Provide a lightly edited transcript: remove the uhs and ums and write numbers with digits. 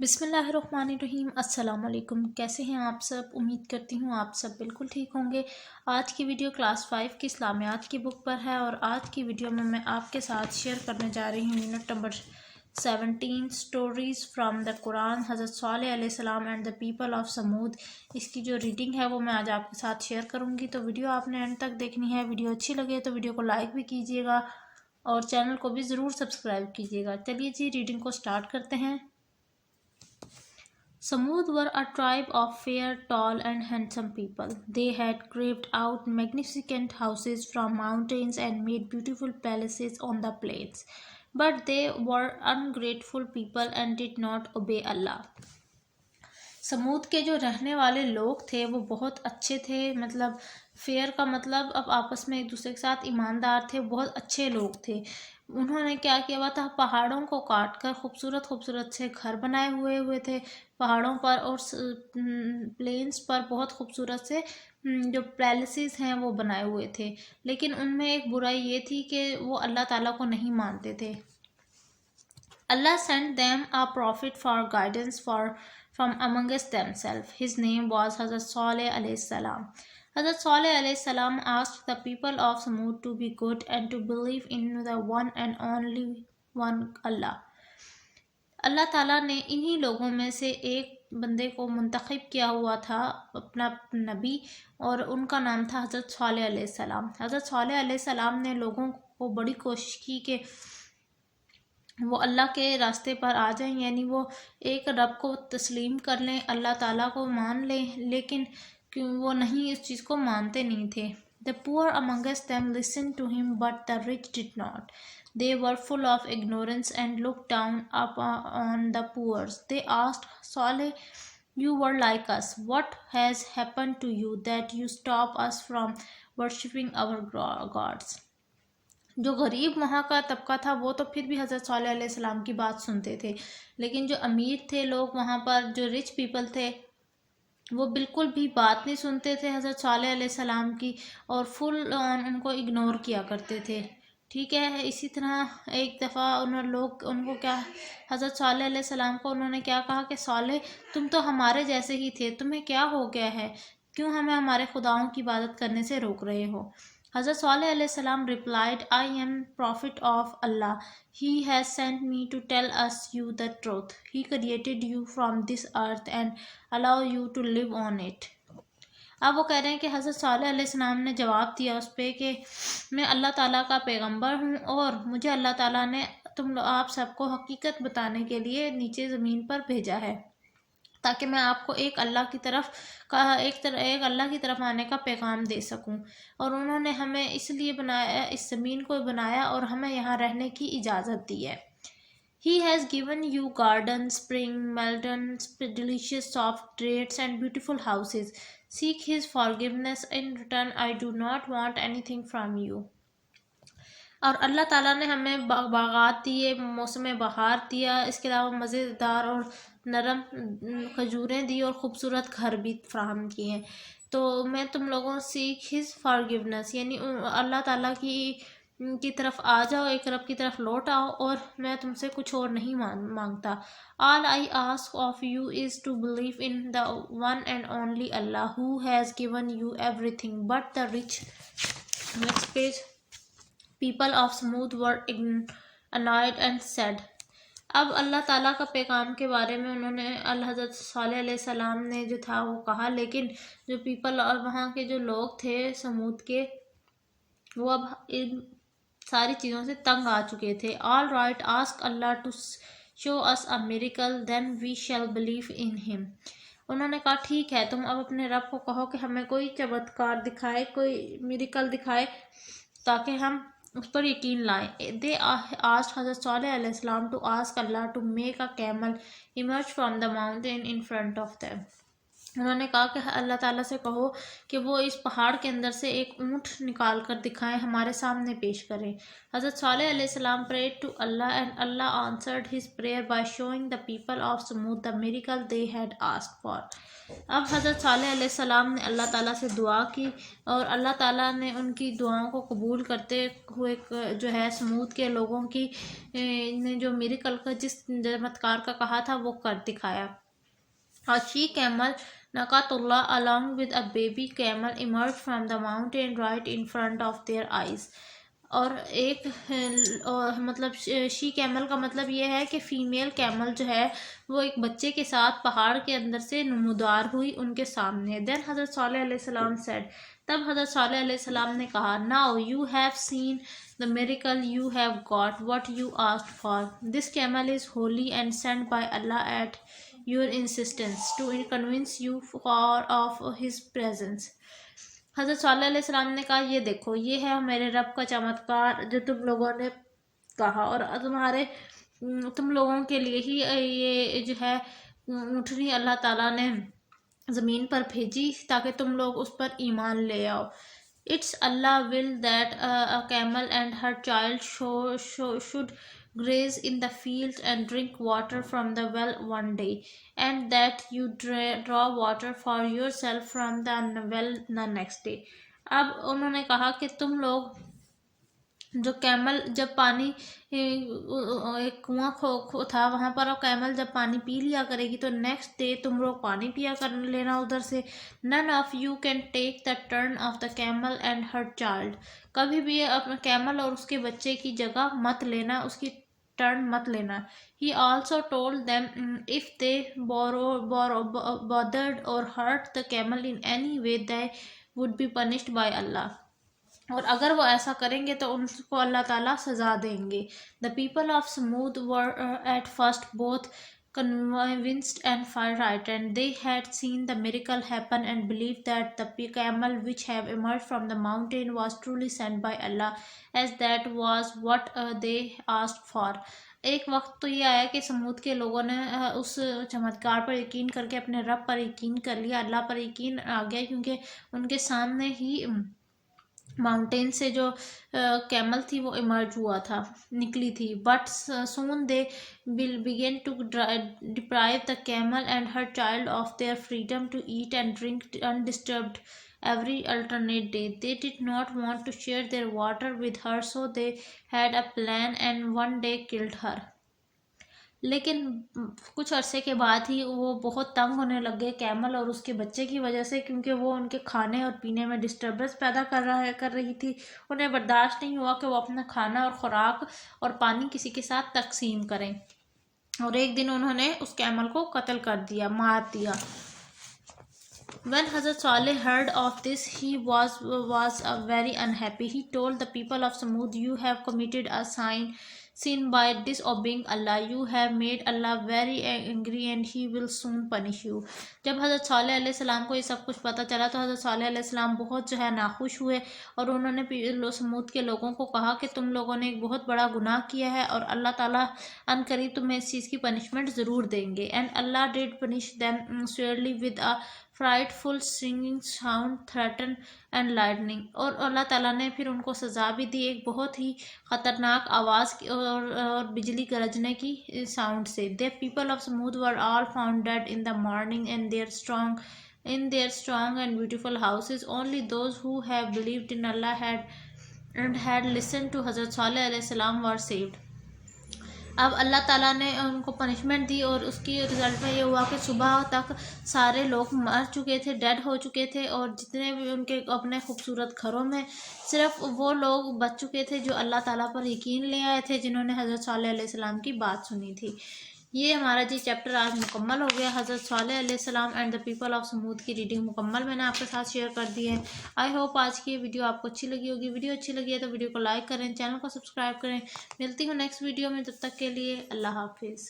بسم اللہ الرحمن الرحیم۔ السلام علیکم، کیسے ہیں آپ سب؟ امید کرتی ہوں آپ سب بالکل ٹھیک ہوں گے۔ آج کی ویڈیو کلاس 5 کی اسلامیات کی بک پر ہے اور آج کی ویڈیو میں آپ کے ساتھ شیئر کرنے جا رہی ہوں unit number 17 stories from the Quran, حضرت صالح علیہ السلام and the people of Thamud. اس کی جو ریڈنگ ہے وہ میں آج آپ کے ساتھ شیئر کروں گی، تو ویڈیو آپ نے اینڈ تک دیکھنی ہے۔ ویڈیو اچھی لگے تو ویڈیو کو لائک بھی کیجیے گا اور چینل کو بھی ضرور سبسکرائب کیجیے گا۔ چلیے جی ریڈنگ کو سٹارٹ کرتے ہیں۔ Samud were a tribe of fair, tall and handsome people. They had carved out magnificent houses from mountains and made beautiful palaces on the plains. But they were ungrateful people and did not obey Allah. سمود کے جو رہنے والے لوگ تھے وہ بہت اچھے تھے، مطلب فیئر کا مطلب اب آپس میں ایک دوسرے کے ساتھ ایماندار تھے، بہت اچھے لوگ تھے۔ انہوں نے کیا کیا ہوا تھا، پہاڑوں کو کاٹ کر خوبصورت خوبصورت سے گھر بنائے ہوئے تھے پہاڑوں پر، اور پلینس پر بہت خوبصورت سے جو پیلسز ہیں وہ بنائے ہوئے تھے۔ لیکن ان میں ایک برائی یہ تھی کہ وہ اللہ تعالیٰ کو نہیں مانتے تھے۔ Allah sent them a prophet for guidance from amongst themselves. His name was Hazrat Saleh alayhi salam. Hazrat Saleh alayhi salam asked the people of Samud to be good and to believe in the one and only one Allah. اللہ تعالیٰ نے انہی لوگوں میں سے ایک بندے کو منتخب کیا ہوا تھا اپنا نبی، اور ان کا نام تھا حضرت صالح علیہ السلام۔ حضرت صالح علیہ السلام نے لوگوں کو بڑی کوشش کی کہ وہ اللہ کے راستے پر آ جائیں، یعنی وہ ایک رب کو تسلیم کر لیں، اللہ تعالیٰ کو مان لیں، لیکن وہ نہیں، اس چیز کو مانتے نہیں تھے۔ The poor amongst them listened to him but the rich did not. They were full of ignorance and looked down on the poor. They asked Saleh, "You were like us. What has happened to you that you stop us from worshipping our gods?" جو غریب وہاں کا طبقہ تھا وہ تو پھر بھی حضرت صالح علیہ السلام کی بات سنتے تھے، لیکن جو امیر تھے لوگ وہاں پر، جو رچ پیپل تھے، وہ بالکل بھی بات نہیں سنتے تھے حضرت صالح علیہ السلام کی، اور فل ان کو اگنور کیا کرتے تھے۔ ٹھیک ہے، اسی طرح ایک دفعہ ان کو کیا، حضرت صالح علیہ السلام کو انہوں نے کیا کہا کہ صالح تم تو ہمارے جیسے ہی تھے، تمہیں کیا ہو گیا ہے، کیوں ہمیں ہمارے خداؤں کی عبادت کرنے سے روک رہے ہو؟ حضرت صالح علیہ السلام replied, "I am prophet of Allah. He has sent me to tell you the truth. He created you from this earth and allow you to live on it." اب وہ کہہ رہے ہیں کہ حضرت صالح علیہ السلام نے جواب دیا اس پہ کہ میں اللہ تعالیٰ کا پیغمبر ہوں، اور مجھے اللہ تعالیٰ نے آپ سب کو حقیقت بتانے کے لیے نیچے زمین پر بھیجا ہے، تاکہ میں آپ کو ایک اللہ کی طرف آنے کا پیغام دے سکوں، اور انہوں نے ہمیں اس لیے بنایا، اس زمین کو بنایا اور ہمیں یہاں رہنے کی اجازت دی ہے۔ He has given you gardens, spring, mountains, delicious soft dates and beautiful houses. Seek his forgiveness. In return, I do not want anything from you. اور اللہ تعالیٰ نے ہمیں باغات دیے، موسم بہار دیا، اس کے علاوہ مزیدار اور نرم کھجوریں دی، اور خوبصورت گھر بھی فراہم کیے ہیں۔ تو میں تم لوگوں سیکھ ہز فارگیونیس، یعنی اللہ تعالیٰ کی طرف آ جاؤ، ایک رب کی طرف لوٹ آؤ، اور میں تم سے کچھ اور نہیں مانگتا۔ All I ask of you is to believe in the one and only Allah who has given you everything. But the rich, next page, people of Samud were annoyed and said. اب اللہ تعالیٰ کا پیغام کے بارے میں انہوں نے حضرت صالح علیہ السلام نے جو تھا وہ کہا، لیکن جو پیپل اور وہاں کے جو لوگ تھے سمود کے، وہ اب ان ساری چیزوں سے تنگ آ چکے تھے۔ All right, ask Allah to show us a miracle, then we shall believe in him. انہوں نے کہا ٹھیک ہے، تم اب اپنے رب کو کہو کہ ہمیں کوئی چمتکار دکھائے، کوئی میریکل دکھائے، تاکہ ہم اس پر یقین لائیں۔ They asked حضرت صالح علیہ السلام to ask Allah to make a camel emerge from the mountain in front of them. انہوں نے کہا کہ اللہ تعالیٰ سے کہو کہ وہ اس پہاڑ کے اندر سے ایک اونٹ نکال کر دکھائیں، ہمارے سامنے پیش کریں۔ حضرت صالح علیہ السلام prayed to Allah and Allah answered his prayer by showing the people of Samud the miracle they had asked for۔ اب حضرت صالح علیہ السلام نے اللہ تعالیٰ سے دعا کی اور اللہ تعالیٰ نے ان کی دعاؤں کو قبول کرتے ہوئے جو ہے سمود کے لوگوں کی نے جو میریکل کا جس چمتکار کا کہا تھا وہ کر دکھایا۔ A she camel, Nakatullah, along with a baby camel, emerged from the mountain right in front of their eyes۔ اور ایک مطلب شی کیمل کا مطلب یہ ہے کہ فیمیل کیمل جو ہے وہ ایک بچے کے ساتھ پہاڑ کے اندر سے نمودار ہوئی ان کے سامنے۔ دین حضرت صالح علیہ السلام said، تب حضرت صالح علیہ السلام نے کہا، Now you have seen the miracle you have got what you asked for۔ This camel is holy and sent by Allah at your insistence to convince you of his presence۔ حضرت Saleh علیہ السلام نے کہا، یہ دیکھو یہ ہے میرے رب کا چمتکار جو تم لوگوں نے کہا، اور تم لوگوں کے لیے ہی یہ جو ہے اونٹنی اللہ تعالیٰ نے زمین پر بھیجی تاکہ تم لوگ اس پر ایمان لے آؤ۔ It's Allah will that a camel and her child should graze in the fields and drink water from the well one day, and that you draw water for yourself from the well the next day۔ اب انہوں نے کہا کہ تم لوگ جو camel جب پانی ایک کنواں تھا وہاں پر، اور کیمل جب پانی پی لیا کرے گی تو نیکسٹ ڈے تم لوگ پانی پیا کر لینا ادھر سے۔ None of you can take the turn of the camel and Hare child. کبھی بھی اپنا کیمل اور اس کے بچے کی جگہ مت لینا، اس کی ٹرن مت لینا۔ He also told them if they bothered or hurt the camel in any way they would be punished by Allah۔ اور اگر وہ ایسا کریں گے تو ان کو اللہ تعالیٰ سزا دیں گے۔ The people of Samud were at first both convinced and frightened۔ They had seen the miracle happen and believed that the camel which had emerged from the mountain was truly sent by Allah, as that was what they asked for۔ ایک وقت تو یہ آیا کہ سمود کے لوگوں نے اس چمتکار پر یقین کر کے اپنے رب پر یقین کر لیا، اللہ پر یقین آ گیا، کیونکہ ان کے سامنے ہی ماؤنٹین سے جو کیمل تھی وہ ایمرج ہوا تھا، نکلی تھی۔ But soon they began to deprive the camel and her child of their freedom to eat and drink undisturbed every alternate day۔ They did not want to share their water with her, so they had a plan and one day killed her۔ لیکن کچھ عرصے کے بعد ہی وہ بہت تنگ ہونے لگ گئے کیمل اور اس کے بچے کی وجہ سے، کیونکہ وہ ان کے کھانے اور پینے میں ڈسٹربنس پیدا کر رہی تھی۔ انہیں برداشت نہیں ہوا کہ وہ اپنا کھانا اور خوراک اور پانی کسی کے ساتھ تقسیم کریں، اور ایک دن انہوں نے اس کیمل کو قتل کر دیا، مار دیا۔ When Hazrat Saleh heard of this, he was very unhappy۔ He told the people of Samud, You have committed a sin by disobeying Allah۔ You have made Allah very angry and he will soon punish you۔ جب حضرت Saleh علیہ السلام کو یہ سب کچھ پتہ چلا تو حضرت صالح علیہ السلام بہت جو ہے ناخوش ہوئے، اور انہوں نے سمود کے لوگوں کو کہا کہ تم لوگوں نے ایک بہت بڑا گناہ کیا ہے، اور اللہ تعالیٰ ان قریب تمہیں اس چیز کی پنشمنٹ ضرور دیں گے۔ And Allah did punish them severely with a frightful singing sound, threaten and lightning۔ اور اللہ تعالیٰ نے پھر ان کو سزا بھی دی ایک بہت ہی خطرناک آواز اور بجلی گرجنے کی ساؤنڈ سے۔ The people of Samud were all found dead in the morning in their strong and beautiful houses۔ Only those who have believed in Allah had listened to Hazrat Saleh alayhi salam were saved۔ اب اللہ تعالیٰ نے ان کو punishment دی، اور اس کی result میں یہ ہوا کہ صبح تک سارے لوگ مر چکے تھے، ڈیڈ ہو چکے تھے، اور جتنے بھی ان کے اپنے خوبصورت گھروں میں صرف وہ لوگ بچ چکے تھے جو اللہ تعالیٰ پر یقین لے آئے تھے، جنہوں نے حضرت صالح علیہ السلام کی بات سنی تھی۔ یہ ہمارا چیپٹر آج مکمل ہو گیا۔ حضرت صالح علیہ السلام اینڈ دا پیپل آف سمود کی ریڈنگ مکمل میں نے آپ کے ساتھ شیئر کر دی ہے۔ آئی ہوپ آج کی ویڈیو آپ کو اچھی لگی ہوگی۔ ویڈیو اچھی لگی ہے تو ویڈیو کو لائک کریں، چینل کو سبسکرائب کریں۔ ملتی ہوں نیکسٹ ویڈیو میں، تب تک کے لیے اللہ حافظ۔